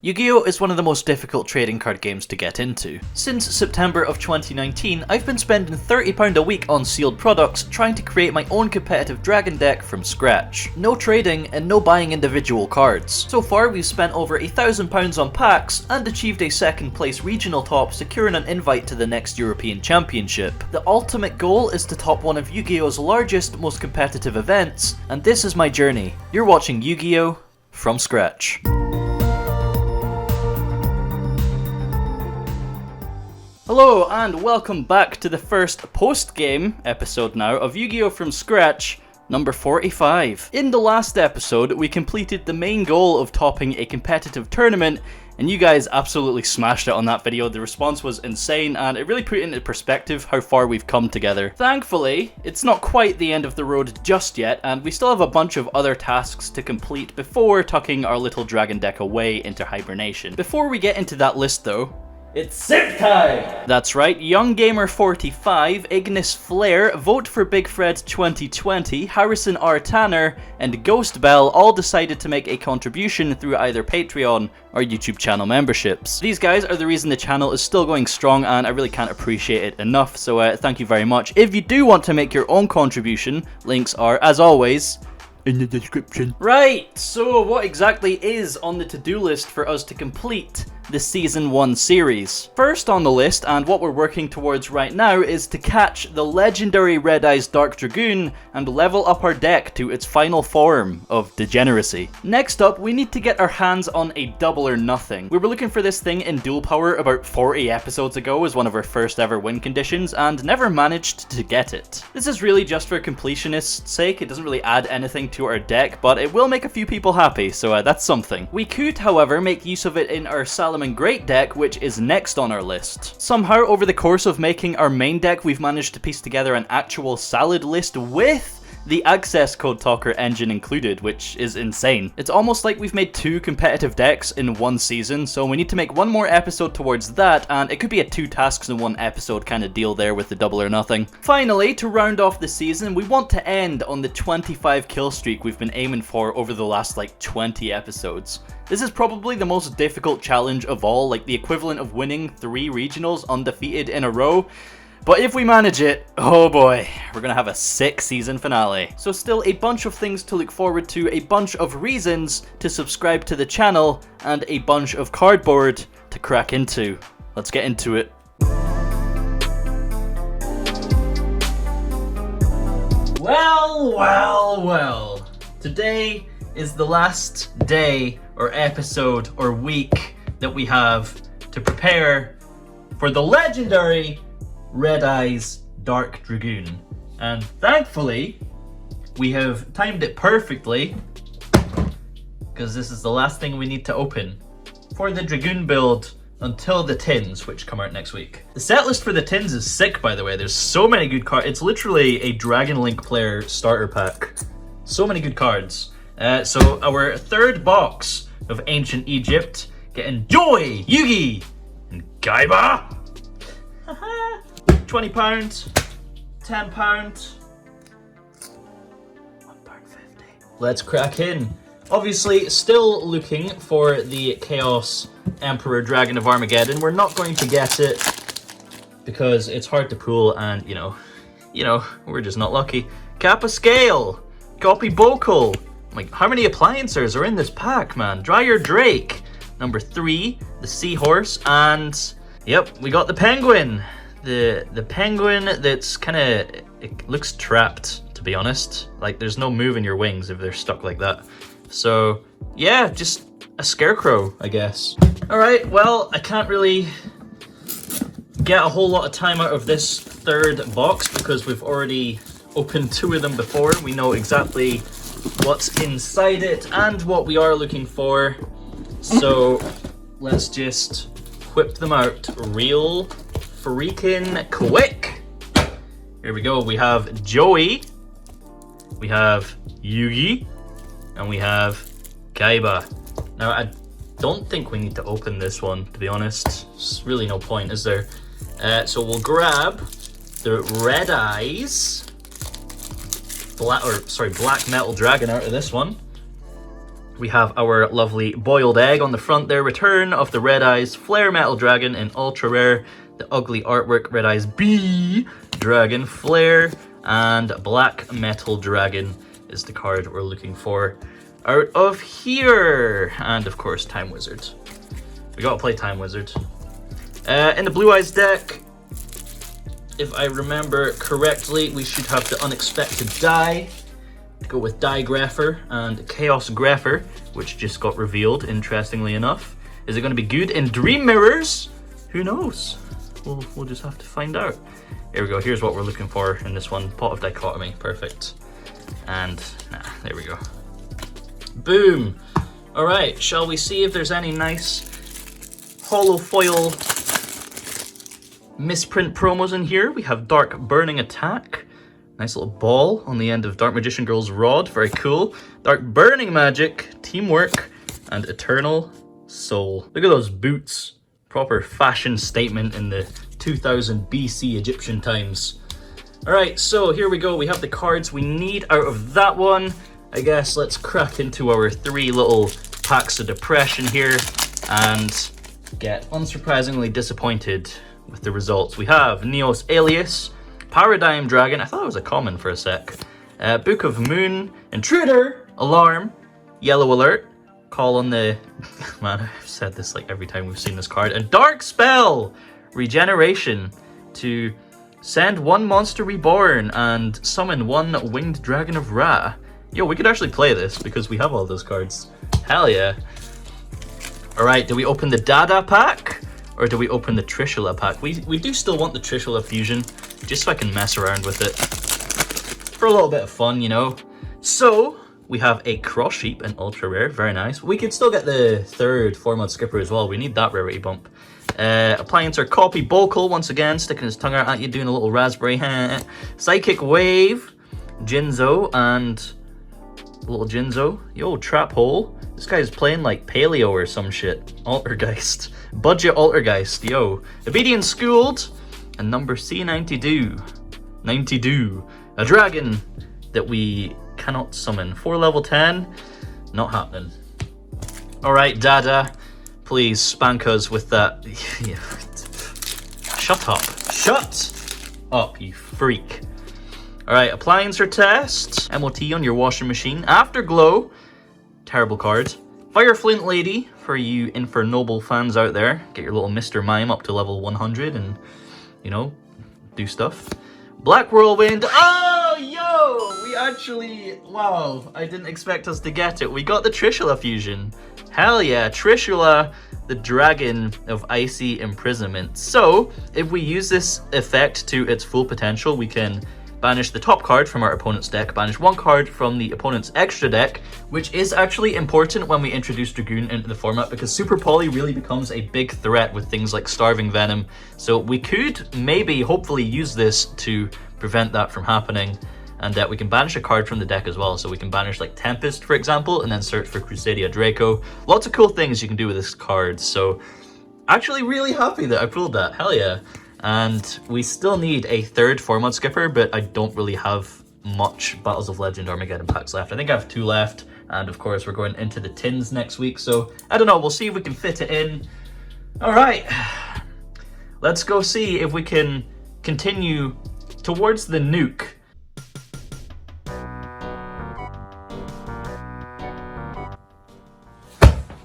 Yu-Gi-Oh! Is one of the most difficult trading card games to get into. Since September of 2019, I've been spending £30 a week on sealed products trying to create my own competitive Dragon deck from scratch. No trading and no buying individual cards. So far we've spent over £1,000 on packs and achieved a second place regional top, securing an invite to the next European Championship. The ultimate goal is to top one of Yu-Gi-Oh's largest, most competitive events, and this is my journey. You're watching Yu-Gi-Oh! From scratch. Hello and welcome back to the first post-game episode now of Yu-Gi-Oh! From Scratch, number 45. In the last episode, we completed the main goal of topping a competitive tournament, and you guys absolutely smashed it on that video. The response was insane, and it really put into perspective how far we've come together. Thankfully, it's not quite the end of the road just yet, and we still have a bunch of other tasks to complete before tucking our little dragon deck away into hibernation. Before we get into that list though, it's SIP time! That's right, YoungGamer45, Ignis Flare, Vote for Big Fred 2020, Harrison R. Tanner, and Ghost Bell all decided to make a contribution through either Patreon or YouTube channel memberships. These guys are the reason the channel is still going strong, and I really can't appreciate it enough, so thank you very much. If you do want to make your own contribution, links are, as always, in the description. Right, so what exactly is on the to-do list for us to complete the Season 1 series? First on the list, and what we're working towards right now, is to catch the legendary Red Eyes Dark Dragoon and level up our deck to its final form of degeneracy. Next up, we need to get our hands on a Double or Nothing. We were looking for this thing in dual power about 40 episodes ago as one of our first ever win conditions, and never managed to get it. This is really just for completionist's sake. It doesn't really add anything to our deck, but it will make a few people happy, so that's something. We could, however, make use of it in our Salomon Great deck, which is next on our list. Somehow, over the course of making our main deck, we've managed to piece together an actual salad list with the Access Code Talker engine included, which is insane. It's almost like we've made two competitive decks in one season, so we need to make one more episode towards that, and it could be a 2 tasks in 1 episode kind of deal there with the Double or Nothing. Finally, to round off the season, we want to end on the 25 kill streak we've been aiming for over the last like 20 episodes. This is probably the most difficult challenge of all, like the equivalent of winning 3 regionals undefeated in a row. But if we manage it, oh boy, we're gonna have a sick season finale. So still a bunch of things to look forward to, a bunch of reasons to subscribe to the channel, and a bunch of cardboard to crack into. Let's get into it. Well. Today is the last day or episode or week that we have to prepare for the legendary Red Eyes Dark Dragoon, and thankfully we have timed it perfectly because this is the last thing we need to open for the Dragoon build until the tins, which come out next week. The set list for the tins is sick, by the way. There's so many good cards. It's literally a Dragon Link player starter pack. So many good cards. So our third box of Ancient Egypt, getting Joy, Yugi, and Kaiba. £20, £10, £1.50. Let's crack in. Obviously, still looking for the Chaos Emperor Dragon of Armageddon. We're not going to get it because it's hard to pull, and you know, we're just not lucky. Kappa Scale, Copy Bocal. Like, how many appliances are in this pack, man? Dryer Drake, number 3, the Seahorse, and yep, we got the Penguin. The penguin that's kind of, it looks trapped, to be honest. Like, there's no move in your wings if they're stuck like that. So yeah, just a scarecrow, I guess. Alright, well, I can't really get a whole lot of time out of this third box because we've already opened 2 of them before. We know exactly what's inside it and what we are looking for. So let's just whip them out real freaking quick. Here we go. We have Joey, we have Yugi, and we have Kaiba. Now, I don't think we need to open this one, to be honest. There's really no point, is there? So we'll grab the Red Eyes Black Metal Dragon out of this one. We have our lovely boiled egg on the front there. Return of the Red Eyes Flare Metal Dragon in ultra rare. The ugly artwork Red Eyes B Dragon Flare, and Black Metal Dragon is the card we're looking for out of here. And of course, Time Wizard. We gotta play Time Wizard. In the Blue Eyes deck, if I remember correctly, we should have the Unexpected Die to go with Digrapher and Chaos Grapher, which just got revealed, interestingly enough. Is it going to be good in Dream Mirrors? Who knows? We'll just have to find out. Here we go. Here's what we're looking for in this one. Pot of Dichotomy. Perfect. And, there we go. Boom. All right. Shall we see if there's any nice holo foil misprint promos in here? We have Dark Burning Attack. Nice little ball on the end of Dark Magician Girl's rod. Very cool. Dark Burning Magic, Teamwork, and Eternal Soul. Look at those boots. Proper fashion statement in the 2000 BC Egyptian times. Alright, so here we go. We have the cards we need out of that one. I guess let's crack into our 3 little packs of depression here and get unsurprisingly disappointed with the results. We have Neos Alias, Paradigm Dragon, I thought it was a common for a sec. Book of Moon, Intruder, Alarm, Yellow Alert, Call on the... Man, I've said this like every time we've seen this card. And Dark Spell, Regeneration, to send 1 monster reborn and summon 1 Winged Dragon of Ra. Yo, we could actually play this because we have all those cards. Hell yeah. Alright, do we open the Dada pack? Or do we open the Trishula pack? We do still want the Trishula fusion, just so I can mess around with it. For a little bit of fun, you know. So, we have a Cross Sheep, an ultra rare, very nice. We could still get the 3rd Formud Skipper as well, we need that rarity bump. Appliancer Copy Bokal, once again, sticking his tongue out at you, doing a little raspberry. Psychic Wave, Jinzo, and a little Jinzo. Yo, Trap Hole. This guy's playing like Paleo or some shit. Altergeist. Budget Altergeist, yo. Obedient Schooled, and number C92. 92. A dragon that we cannot summon. 4 level 10, not happening. Alright, Dada, please spank us with that. Shut up. Shut up, you freak. Alright, Appliancer Test. MOT on your washing machine. Afterglow. Terrible card. Fire Flint Lady, for you Infernoble fans out there. Get your little Mr. Mime up to level 100 and, you know, do stuff. Black Whirlwind. Oh, yo! We actually... Wow, I didn't expect us to get it. We got the Trishula fusion. Hell yeah, Trishula, the Dragon of Icy Imprisonment. So, if we use this effect to its full potential, we can banish the top card from our opponent's deck, banish 1 card from the opponent's extra deck, which is actually important when we introduce Dragoon into the format because Super Poly really becomes a big threat with things like Starving Venom. So we could maybe, hopefully, use this to prevent that from happening. And we can banish a card from the deck as well. So we can banish like Tempest, for example, and then search for Crusadia Draco. Lots of cool things you can do with this card. So actually really happy that I pulled that. Hell yeah. And we still need a 3rd Formud Skipper, but I don't really have much Battles of Legend Armageddon packs left. I think I have 2 left, and of course we're going into the tins next week, so I don't know, we'll see if we can fit it in. Alright, let's go see if we can continue towards the nuke.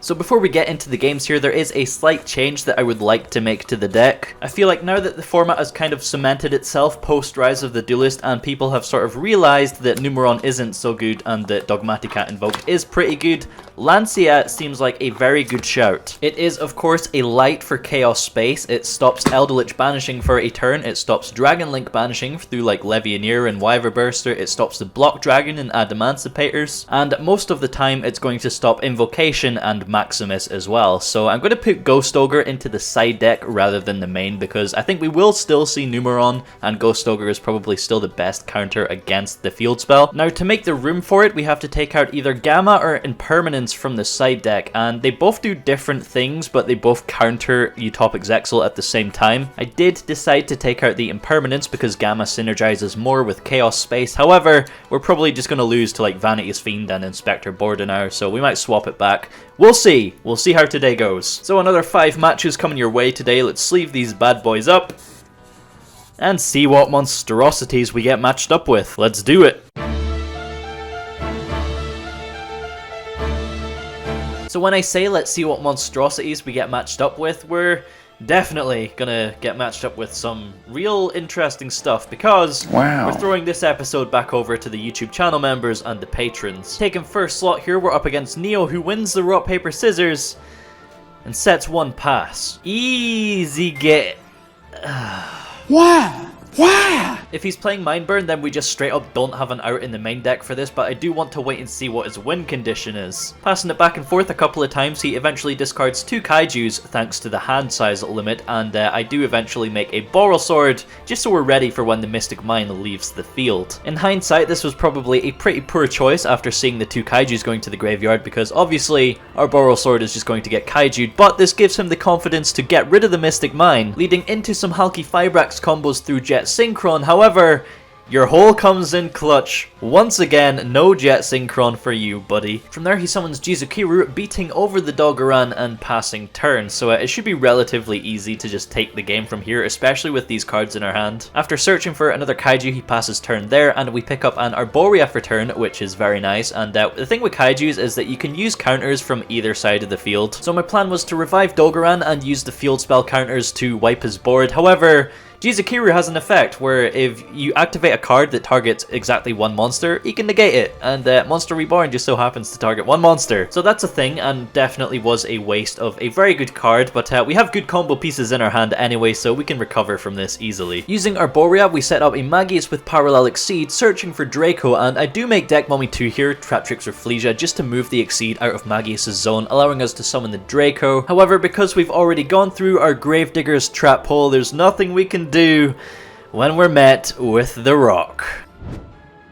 So before we get into the games here, there is a slight change that I would like to make to the deck. I feel like now that the format has kind of cemented itself post Rise of the Duelist and people have sort of realized that Numeron isn't so good and that Dogmatica Invoked is pretty good, Lancea seems like a very good shout. It is of course a light for Chaos Space, it stops Eldritch banishing for a turn, it stops Dragon Link banishing through like Levianeer and Wyverburster, it stops the Block Dragon and Adamanticators, and most of the time it's going to stop Invocation and Maximus as well. So I'm going to put Ghost Ogre into the side deck rather than the main, because I think we will still see Numeron, and Ghost Ogre is probably still the best counter against the field spell. Now, to make the room for it, we have to take out either Gamma or Impermanence from the side deck, and they both do different things, but they both counter Utopic Zexal at the same time. I did decide to take out the Impermanence because Gamma synergizes more with Chaos Space. However, we're probably just going to lose to like Vanity's Fiend and Inspector Bordenau, so we might swap it back. We'll see. We'll see how today goes. So another 5 matches coming your way today. Let's sleeve these bad boys up and see what monstrosities we get matched up with. Let's do it. So when I say let's see what monstrosities we get matched up with, we're definitely gonna get matched up with some real interesting stuff, because we're throwing this episode back over to the YouTube channel members and the patrons. Taking first slot here, we're up against Neo, who wins the rock, paper, scissors and sets one pass. Easy get. Why? If he's playing Mindburn, then we just straight up don't have an out in the main deck for this, but I do want to wait and see what his win condition is. Passing it back and forth a couple of times, he eventually discards 2 Kaijus thanks to the hand size limit, and I do eventually make a Borrelsword, just so we're ready for when the Mystic Mine leaves the field. In hindsight, this was probably a pretty poor choice after seeing the 2 Kaijus going to the graveyard, because obviously our Borrelsword is just going to get Kaiju'd, but this gives him the confidence to get rid of the Mystic Mine, leading into some Halki Fibrax combos through Jet Synchron. However, your hole comes in clutch. Once again, no Jet Synchron for you, buddy. From there, he summons Jizukiru, beating over the Dogoran and passing turn, so it should be relatively easy to just take the game from here, especially with these cards in our hand. After searching for another Kaiju, he passes turn there, and we pick up an Arboria for turn, which is very nice. And the thing with Kaijus is that you can use counters from either side of the field. So my plan was to revive Dogoran and use the field spell counters to wipe his board. However, Jizukiru has an effect where if you activate a card that targets exactly one monster, you can negate it, and Monster Reborn just so happens to target one monster. So that's a thing, and definitely was a waste of a very good card, but we have good combo pieces in our hand anyway, so we can recover from this easily. Using Arboria, we set up a Magius with Parallel Exceed, searching for Draco, and I do make Deck Mummy 2 here, Traptrix or Flesia, just to move the Exceed out of Magius' zone, allowing us to summon the Draco. However, because we've already gone through our Gravedigger's Trap Hole, there's nothing we can do when we're met with the rock.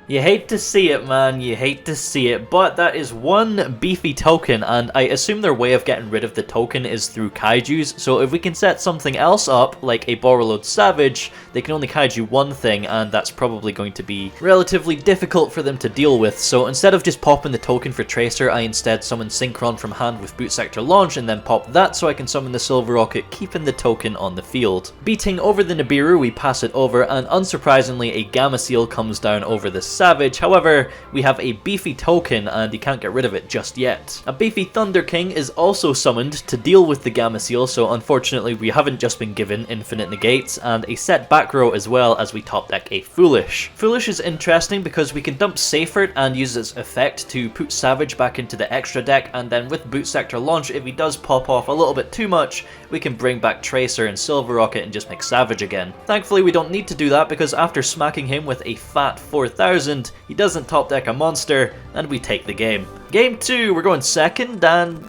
You hate to see it, man, you hate to see it, but that is one beefy token, and I assume their way of getting rid of the token is through Kaijus, so if we can set something else up, like a Borreload Savage, they can only Kaiju one thing, and that's probably going to be relatively difficult for them to deal with, so instead of just popping the token for Tracer, I instead summon Synchron from hand with Boot Sector Launch, and then pop that so I can summon the Silverrokket, keeping the token on the field. Beating over the Nibiru, we pass it over, and unsurprisingly, a Gamma Seal comes down over the Savage. However, we have a beefy token and you can't get rid of it just yet. A beefy Thunder King is also summoned to deal with the Gamma Seal, so unfortunately we haven't just been given infinite negates, and a set back row as well as we top deck a Foolish. Foolish is interesting because we can dump Seyfert and use its effect to put Savage back into the extra deck, and then with Boot Sector Launch, if he does pop off a little bit too much, we can bring back Tracer and Silverrokket and just make Savage again. Thankfully we don't need to do that, because after smacking him with a fat 4000, he doesn't top deck a monster, and we take the game. Game 2, we're going second, and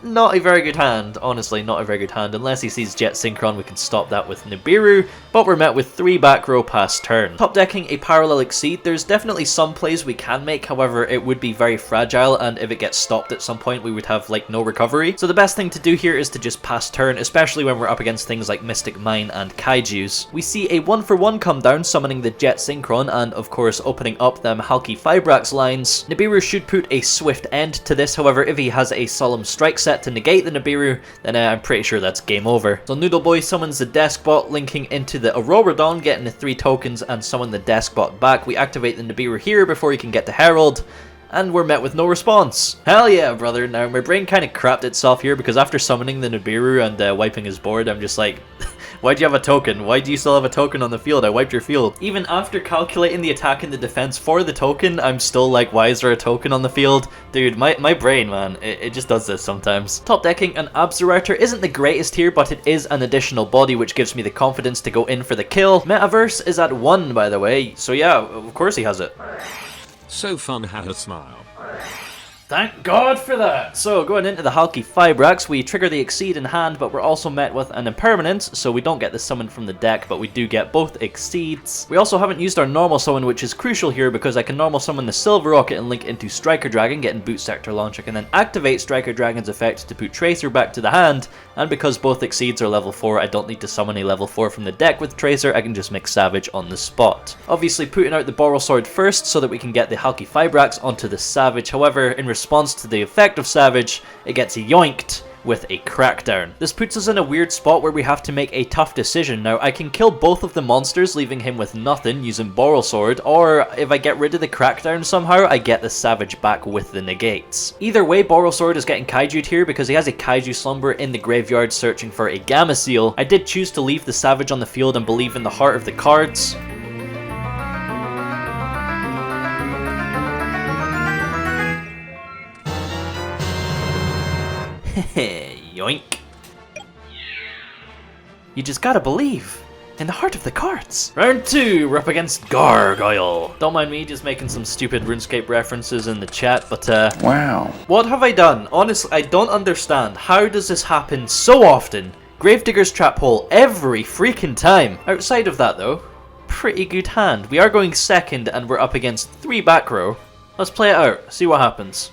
not a very good hand. Honestly, not a very good hand. Unless he sees Jet Synchron, we can stop that with Nibiru, but we're met with 3 back row past turn. Top decking a Parallel Exceed, there's definitely some plays we can make, however it would be very fragile, and if it gets stopped at some point we would have like no recovery. So the best thing to do here is to just pass turn, especially when we're up against things like Mystic Mine and Kaijus. We see a 1-for-1 come down, summoning the Jet Synchron, and of course opening up them Halki Fibrax lines. Nibiru should put a swift end to this, however if he has a Solemn Strike set to negate the Nibiru, then I'm pretty sure that's game over. So Noodle Boy summons the Deskbot, linking into the Auroradon, getting the 3 tokens and summon the Deskbot back. We activate the Nibiru here before he can get to Herald, and we're met with no response. Hell yeah, brother. Now my brain kind of crapped itself here, because after summoning the Nibiru and wiping his board, I'm just like, why'd you have a token? Why do you still have a token on the field? I wiped your field. Even after calculating the attack and the defense for the token, I'm still like, why is there a token on the field? Dude, my brain, man, it just does this sometimes. Top decking an Absorouter isn't the greatest here, but it is an additional body, which gives me the confidence to go in for the kill. Metaverse is at 1, by the way, so yeah, of course he has it. So fun, had a smile. Thank God for that! So, going into the Halki Fibrax, we trigger the Exceed in hand, but we're also met with an Impermanence, so we don't get the summon from the deck, but we do get both Exceeds. We also haven't used our normal summon, which is crucial here because I can normal summon the Silverrokket and link into Striker Dragon, getting Bootstrapper Launcher, and then activate Striker Dragon's effect to put Tracer back to the hand, and because both Exceeds are level 4, I don't need to summon a level 4 from the deck with Tracer, I can just make Savage on the spot. Obviously putting out the Borrelsword first so that we can get the Halki Fibrax onto the Savage, however, in response to the effect of Savage, it gets yoinked with a Crackdown. This puts us in a weird spot where we have to make a tough decision. Now, I can kill both of the monsters, leaving him with nothing using Borrelsword, or if I get rid of the Crackdown somehow, I get the Savage back with the negates. Either way, Borrelsword is getting Kaiju'd here because he has a Kaiju Slumber in the graveyard searching for a Gamma Seal. I did choose to leave the Savage on the field and believe in the heart of the cards. Yoink. You just gotta believe in the heart of the cards. Round 2, we're up against Gargoyle. Don't mind me just making some stupid RuneScape references in the chat, but wow. What have I done? Honestly, I don't understand. How does this happen so often? Gravedigger's Trap Hole every freaking time. Outside of that though, pretty good hand. We are going second and we're up against 3 back row. Let's play it out, see what happens.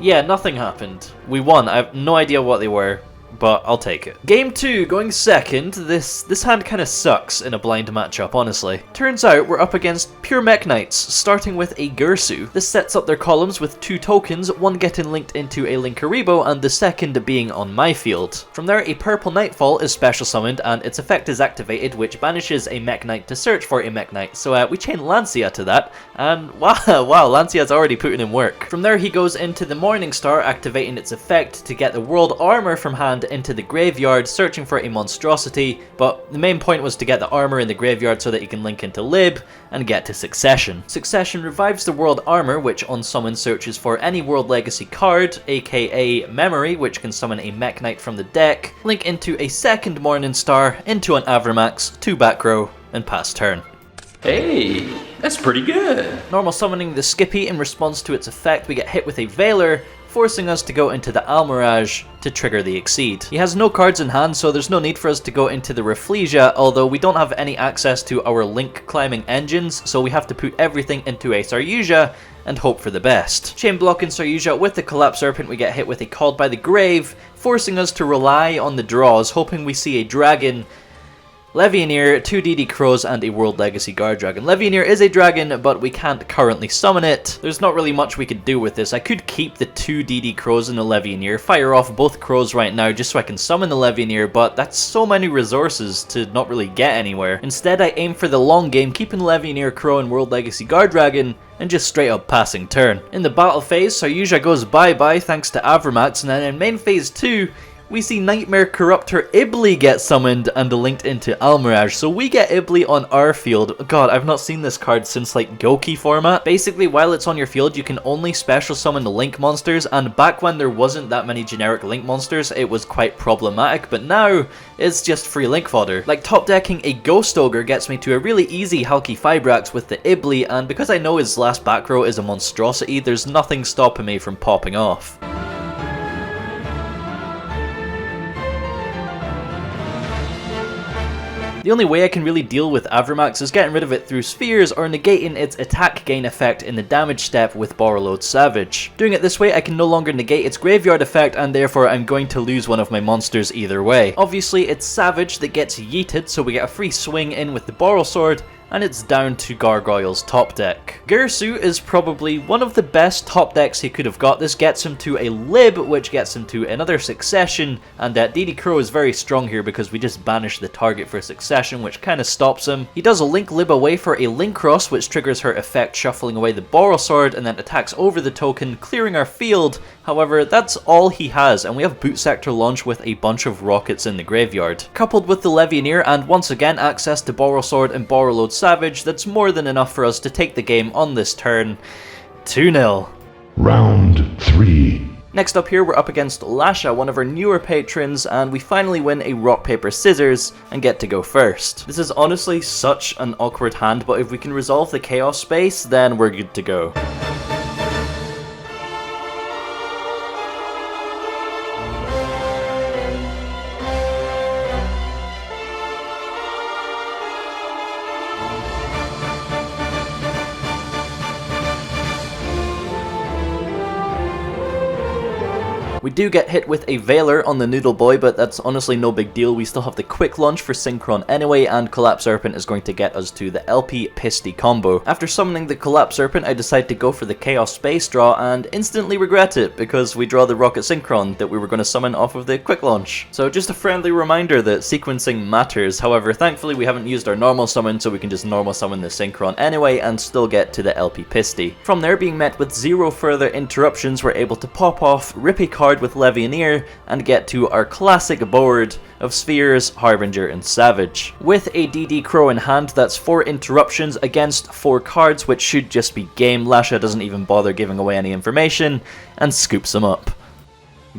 Yeah, nothing happened. We won. I have no idea what they were, but I'll take it. Game 2, going second. This hand kind of sucks in a blind matchup, honestly. Turns out we're up against pure Mech Knights, starting with a Girsu. This sets up their columns with 2 tokens, one getting linked into a Linkuriboh and the second being on my field. From there, a Purple Nightfall is special summoned and its effect is activated, which banishes a Mech Knight to search for a Mech Knight. So we chain Lancea to that, and wow, Lancea's already putting in work. From there, he goes into the Morning Star, activating its effect to get the World Armor from hand into the graveyard, searching for a monstrosity, but the main point was to get the armor in the graveyard so that you can link into Lib and get to Succession. Succession revives the World Armor, which on summon searches for any World Legacy card, aka Memory, which can summon a Mech Knight from the deck, link into a second Morning Star, into an Avramax, 2 back row, and pass turn. Hey, that's pretty good. Normal summoning the Skippy. In response to its effect, we get hit with a Veiler, forcing us to go into the Almirage to trigger the Exceed. He has no cards in hand, so there's no need for us to go into the Rafflesia, although we don't have any access to our link climbing engines, so we have to put everything into a Saryuja and hope for the best. Chain blocking Saryuja with the Collapserpent, we get hit with a Called by the Grave, forcing us to rely on the draws, hoping we see a Dragon, Levianeer, 2 DD Crows, and a World Legacy Guardragon. Levianeer is a dragon, but we can't currently summon it. There's not really much we could do with this. I could keep the 2 DD Crows and the Levianeer, fire off both Crows right now just so I can summon the Levianeer, but that's so many resources to not really get anywhere. Instead, I aim for the long game, keeping Levianeer, Crow, and World Legacy Guardragon, and just straight up passing turn. In the battle phase, Saryuja goes bye-bye thanks to Avramax, and then in main phase 2, we see Nightmare Corruptor Ibli get summoned and linked into Almirage, so we get Ibli on our field. God, I've not seen this card since like Goki format. Basically, while it's on your field, you can only special summon the Link monsters, and back when there wasn't that many generic Link monsters, it was quite problematic, but now it's just free Link fodder. Like top decking a Ghost Ogre gets me to a really easy Halki Fibrax with the Ibli, and because I know his last back row is a monstrosity, there's nothing stopping me from popping off. The only way I can really deal with Avramax is getting rid of it through spheres or negating its attack gain effect in the damage step with Borreload Savage. Doing it this way, I can no longer negate its graveyard effect, and therefore I'm going to lose one of my monsters either way. Obviously, it's Savage that gets yeeted, so we get a free swing in with the Borrelsword, and it's down to Gargoyle's top deck. Girsu is probably one of the best top decks he could have got. This gets him to a Lib, which gets him to another Succession, and DD Crow is very strong here because we just banish the target for Succession, which kind of stops him. He does a Link Lib away for a Link Cross, which triggers her effect, shuffling away the Borrelsword, and then attacks over the token, clearing our field. However, that's all he has, and we have Boot Sector launch with a bunch of rockets in the graveyard. Coupled with the Levianeer, and once again access to Borrelsword and Borreload Savage, that's more than enough for us to take the game on this turn. 2-0. Round 3. Next up here, we're up against Lancea, one of our newer patrons, and we finally win a rock, paper, scissors and get to go first. This is honestly such an awkward hand, but if we can resolve the chaos space, then we're good to go. We do get hit with a Veiler on the Noodle Boy, but that's honestly no big deal. We still have the quick launch for Synchron anyway, and Collapserpent is going to get us to the LP Pisty combo. After summoning the Collapserpent, I decide to go for the Chaos Space draw and instantly regret it because we draw the Rokket Synchron that we were going to summon off of the quick launch. So just a friendly reminder that sequencing matters. However, thankfully we haven't used our normal summon, so we can just normal summon the Synchron anyway and still get to the LP Pisty. From there, being met with zero further interruptions, we're able to pop off, rip a card with Levianeer, and get to our classic board of Spheres, Harbinger, and Savage. With a DD Crow in hand, that's 4 interruptions against 4 cards, which should just be game. Lancea doesn't even bother giving away any information, and scoops them up.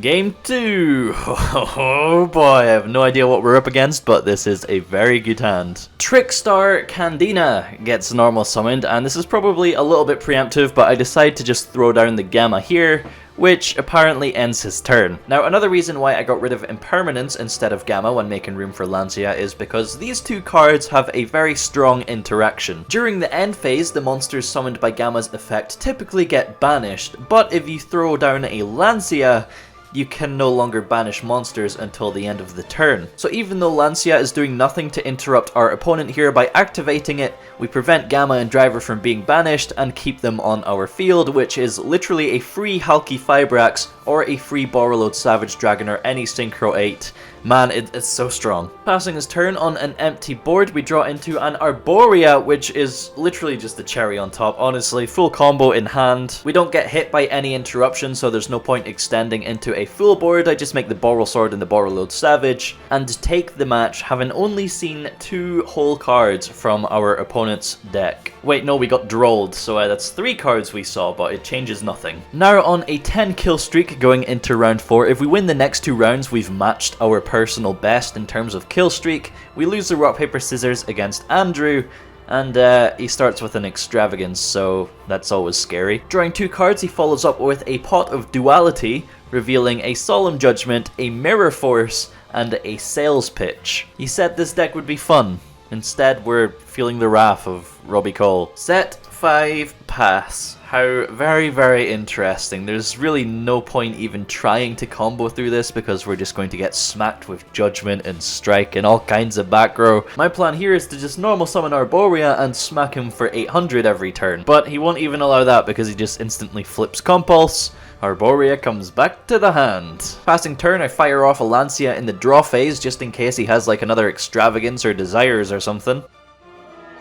Game 2! Oh boy, I have no idea what we're up against, but this is a very good hand. Trickstar Candina gets normal summoned, and this is probably a little bit preemptive, but I decide to just throw down the Gamma here, which apparently ends his turn. Now, another reason why I got rid of Impermanence instead of Gamma when making room for Lancea is because these two cards have a very strong interaction. During the end phase, the monsters summoned by Gamma's effect typically get banished, but if you throw down a Lancea, you can no longer banish monsters until the end of the turn. So even though Lancea is doing nothing to interrupt our opponent here, by activating it, we prevent Gamma and Driver from being banished and keep them on our field, which is literally a free Halki Fibrax or a free Borreload Savage Dragon or any Synchro 8. Man, it's so strong. Passing his turn on an empty board, we draw into an Arboria, which is literally just the cherry on top. Honestly, full combo in hand. We don't get hit by any interruption, so there's no point extending into a full board. I just make the Borrel Sword and the Borreload Savage, and take the match, having only seen 2 whole cards from our opponent's deck. Wait, no, we got Drolled, so that's 3 cards we saw, but it changes nothing. Now on a 10 kill streak going into round 4, if we win the next 2 rounds, we've matched our personal best in terms of kill streak. We lose the rock, paper, scissors against Andrew, and he starts with an Extravagance, so that's always scary. Drawing 2 cards, he follows up with a Pot of Duality, revealing a Solemn Judgment, a Mirror Force, and a Sales Pitch. He said this deck would be fun. Instead, we're feeling the wrath of Robbie Cole. Set 5, pass. How very, very interesting. There's really no point even trying to combo through this because we're just going to get smacked with Judgment and Strike and all kinds of back row. My plan here is to just normal summon Arboria and smack him for 800 every turn. But he won't even allow that because he just instantly flips Compulse. Arboria comes back to the hand. Passing turn, I fire off a Lancea in the draw phase just in case he has like another Extravagance or Desires or something.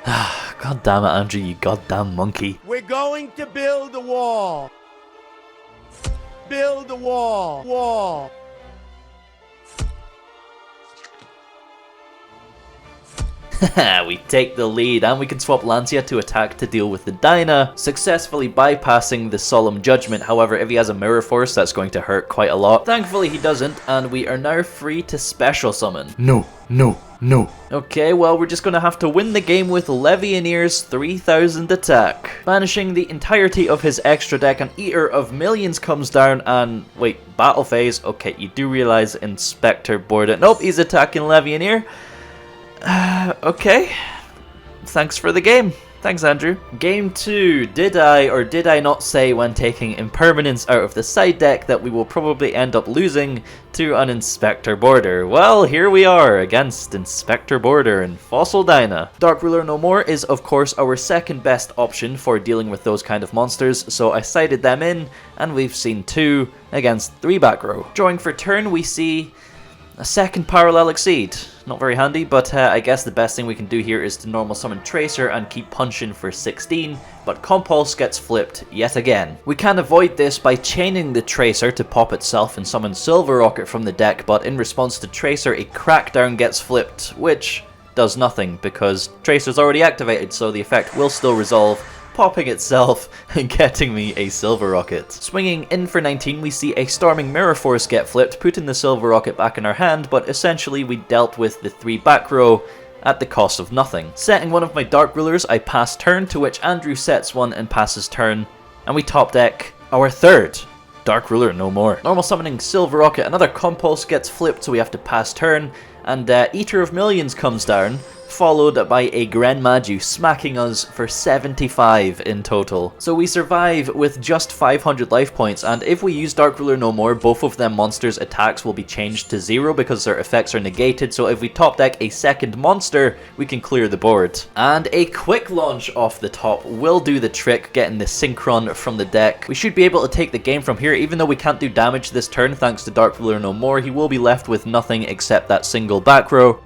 God damn it, Andrew, you goddamn monkey. We're going to build a wall. Build a wall. Wall. We take the lead, and we can swap Lancea to attack to deal with the Dyna, successfully bypassing the Solemn Judgment. However, if he has a Mirror Force, that's going to hurt quite a lot. Thankfully he doesn't, and we are now free to special summon. No, no, no. Okay, well, we're just gonna have to win the game with Levianeer's 3000 attack. Banishing the entirety of his extra deck, an Eater of Millions comes down, and wait, battle phase. Okay, you do realize Inspector boarded. Nope, he's attacking Levianeer. Okay. Thanks for the game. Thanks, Andrew. Game 2. Did I or did I not say when taking Impermanence out of the side deck that we will probably end up losing to an Inspector Boarder? Well, here we are against Inspector Boarder and Fossil Dyna. Dark Ruler No More is, of course, our second best option for dealing with those kind of monsters, so I sided them in, and we've seen 2 against 3 back row. Drawing for turn, we see a second Parallel Exceed. Not very handy, but I guess the best thing we can do here is to normal summon Tracer and keep punching for 16, but Compulse gets flipped yet again. We can avoid this by chaining the Tracer to pop itself and summon Silverrokket from the deck, but in response to Tracer, a Crackdown gets flipped, which does nothing because Tracer's already activated, so the effect will still resolve, popping itself and getting me a Silverrokket. Swinging in for 19, we see a Storming Mirror Force get flipped, putting the Silverrokket back in our hand, but essentially we dealt with the 3 back row at the cost of nothing. Setting one of my Dark Rulers, I pass turn, to which Andrew sets one and passes turn, and we top deck our 3rd Dark Ruler no more. Normal summoning Silverrokket, another Compulse gets flipped, so we have to pass turn, and Eater of Millions comes down, followed by a Gren Maju, smacking us for 75 in total. So we survive with just 500 life points, and if we use Dark Ruler no more, both of them monsters' attacks will be changed to 0 because their effects are negated, so if we top deck a second monster, we can clear the board. And a quick launch off the top will do the trick, getting the Synchron from the deck. We should be able to take the game from here, even though we can't do damage this turn thanks to Dark Ruler no more. He will be left with nothing except that single back row.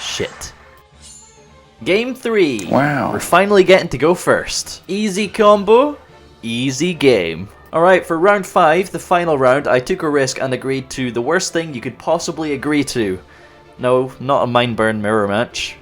Shit. Game 3. Wow. We're finally getting to go first. Easy combo, easy game. Alright, for round 5, the final round, I took a risk and agreed to the worst thing you could possibly agree to. No, not a Mindburn mirror match.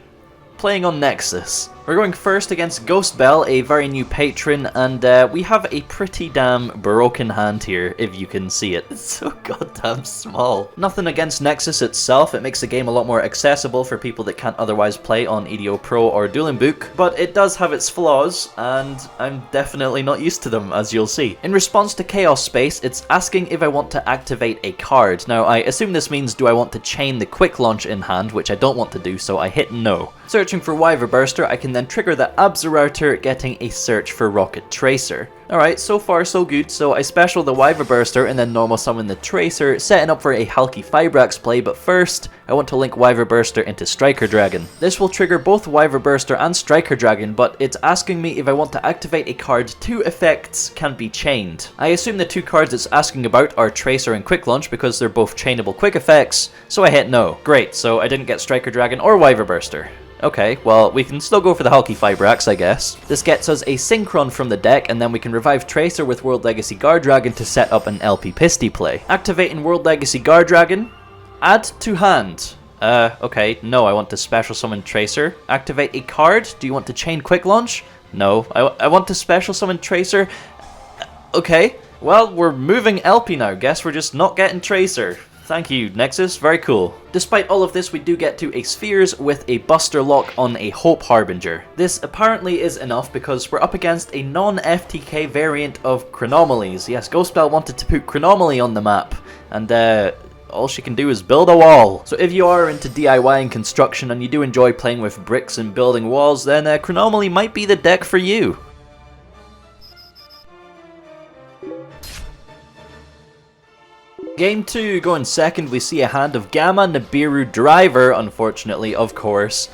Playing on Nexus. We're going first against Ghost Bell, a very new patron, and we have a pretty damn broken hand here, if you can see it. It's so goddamn small. Nothing against Nexus itself, it makes the game a lot more accessible for people that can't otherwise play on EDO Pro or Dueling Book, but it does have its flaws, and I'm definitely not used to them, as you'll see. In response to Chaos Space, it's asking if I want to activate a card. Now, I assume this means do I want to chain the Quick Launch in hand, which I don't want to do, so I hit no. Searching for Wyverburster, I can then trigger the Absorouter, getting a search for Rokket Tracer. Alright, so far so good, so I special the Wyverburster and then normal summon the Tracer, setting up for a Halki Fibrax play, but first, I want to link Wyverburster into Striker Dragon. This will trigger both Wyverburster and Striker Dragon, but it's asking me if I want to activate a card. 2 effects can be chained. I assume the 2 cards it's asking about are Tracer and Quick Launch because they're both chainable quick effects, so I hit no. Great, so I didn't get Striker Dragon or Wyverburster. Okay, well, we can still go for the Halki Fibrax, I guess. This gets us a Synchron from the deck, and then we can revive Tracer with World Legacy Guardragon to set up an LP Pisty play. Activating World Legacy Guardragon. Add to hand. Okay, no, I want to special summon Tracer. Activate a card. Do you want to chain Quick Launch? No, I want to special summon Tracer. Okay, well, we're moving LP now. Guess we're just not getting Tracer. Thank you, Nexus. Very cool. Despite all of this, we do get to a Spheres with a Buster Lock on a Hope Harbinger. This apparently is enough because we're up against a non-FTK variant of Chronomalies. Yes, Ghostbell wanted to put Chronomaly on the map, and all she can do is build a wall. So if you are into DIY and construction and you do enjoy playing with bricks and building walls, then Chronomaly might be the deck for you. Game 2, going second, we see a hand of Gamma Nibiru Driver, unfortunately, of course,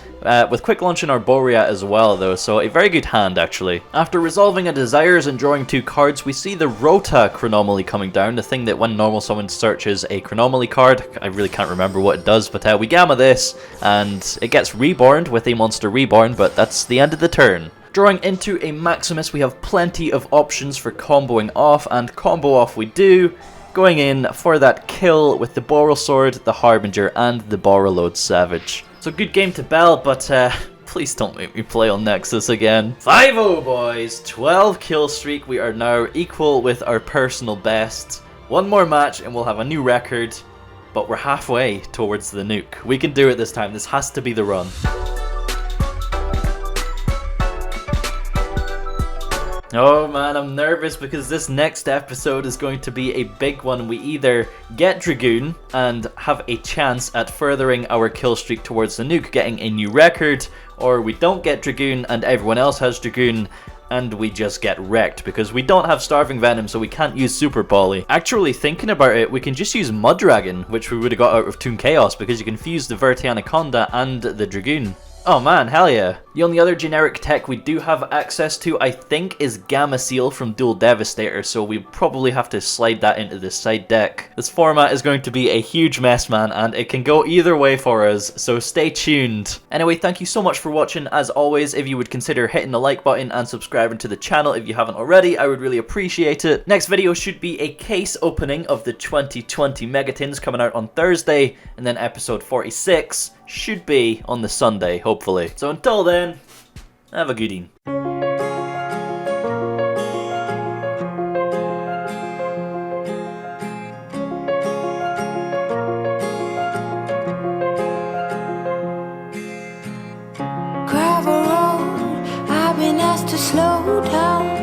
with Quick Launch and Arboria as well, though, so a very good hand, actually. After resolving a Desires and drawing 2 cards, we see the Rota Chronomaly coming down, the thing that when normal someone searches a Chronomaly card, I really can't remember what it does, but we Gamma this, and it gets reborned with a Monster Reborn, but that's the end of the turn. Drawing into a Maximus, we have plenty of options for comboing off, and combo off we do, going in for that kill with the Boral Sword, the Harbinger, and the Borreload Savage. So good game to Bell, but please don't make me play on Nexus again. 5-0 boys, 12 kill streak. We are now equal with our personal best. One more match and we'll have a new record, but we're halfway towards the nuke. We can do it this time. This has to be the run. Oh man, I'm nervous because this next episode is going to be a big one. We either get Dragoon and have a chance at furthering our kill streak towards the nuke, getting a new record, or we don't get Dragoon and everyone else has Dragoon and we just get wrecked because we don't have Starving Venom, so we can't use Super Poly. Actually, thinking about it, we can just use Mud Dragon, which we would have got out of Toon Chaos because you can fuse the Verti Anaconda and the Dragoon. Oh man, hell yeah. The only other generic tech we do have access to, I think, is Gamma Seal from Dual Devastator, so we probably have to slide that into the side deck. This format is going to be a huge mess, man, and it can go either way for us, so stay tuned. Anyway, thank you so much for watching. As always, if you would consider hitting the like button and subscribing to the channel if you haven't already, I would really appreciate it. Next video should be a case opening of the 2020 Megatins coming out on Thursday, and then episode 46 should be on the Sunday, hopefully. So until then, have a good evening. Gravel road, I've been asked to slow down.